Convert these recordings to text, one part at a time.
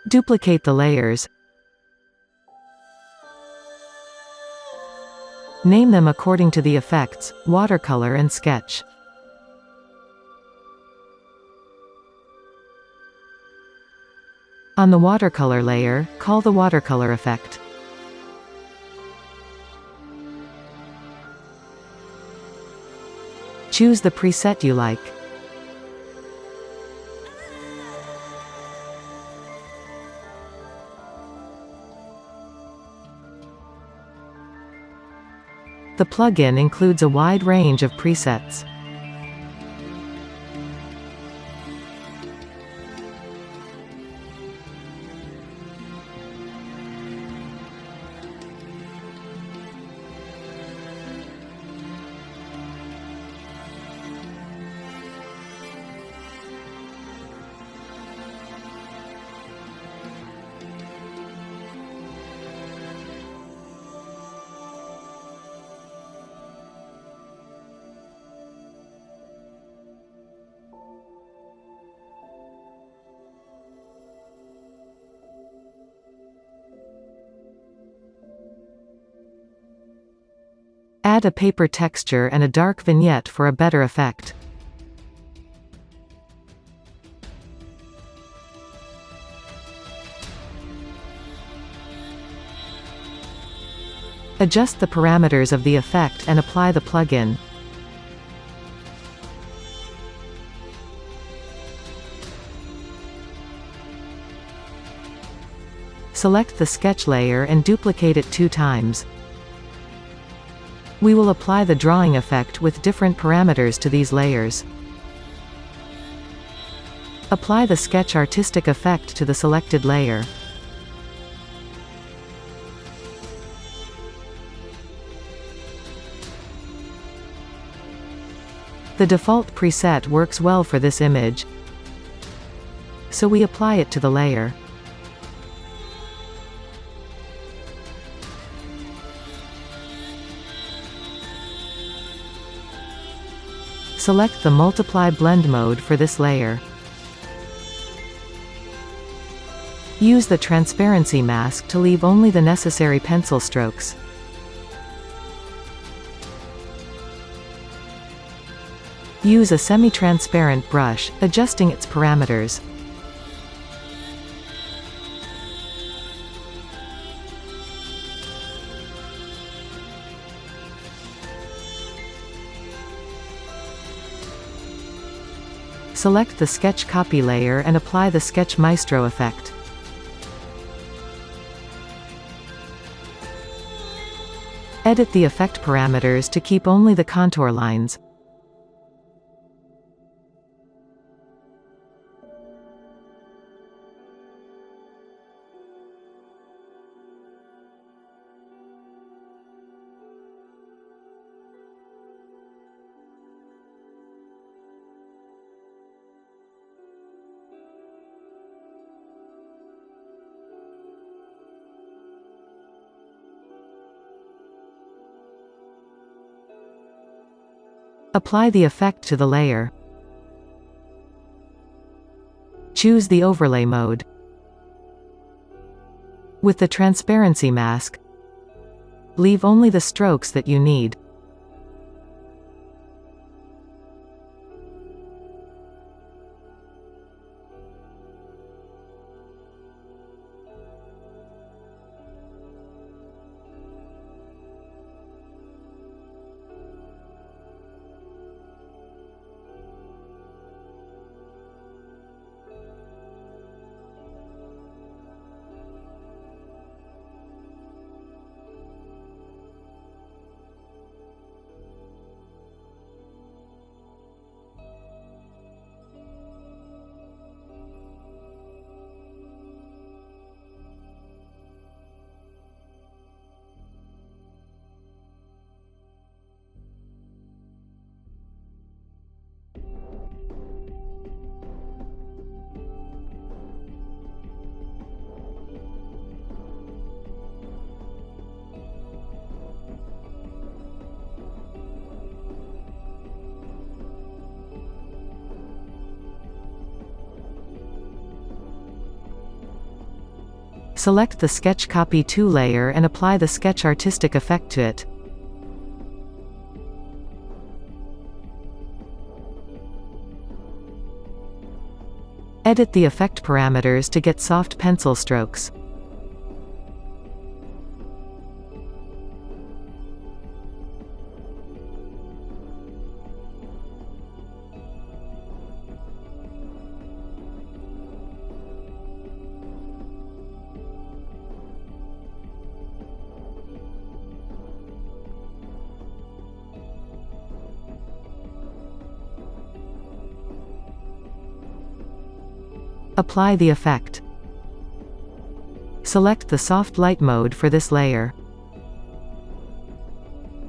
Duplicate the layers. Name them according to the effects, watercolor and sketch. On the watercolor layer, call the watercolor effect. Choose the preset you like. The plugin includes a wide range of presets. Add a paper texture and a dark vignette for a better effect. Adjust the parameters of the effect and apply the plugin. Select the sketch layer and duplicate it 2 times. We will apply the drawing effect with different parameters to these layers. Apply the sketch artistic effect to the selected layer. The default preset works well for this image, so we apply it to the layer. Select the Multiply Blend mode for this layer. Use the transparency mask to leave only the necessary pencil strokes. Use a semi-transparent brush, adjusting its parameters. Select the sketch copy layer and apply the sketch Maestro effect. Edit the effect parameters to keep only the contour lines. Apply the effect to the layer. Choose the overlay mode. With the transparency mask, leave only the strokes that you need. Select the Sketch Copy 2 layer and apply the Sketch Artistic effect to it. Edit the effect parameters to get soft pencil strokes. Apply the effect. Select the soft light mode for this layer.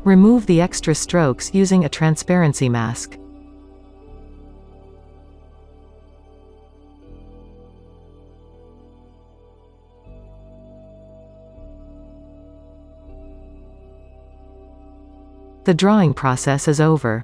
Remove the extra strokes using a transparency mask. The drawing process is over.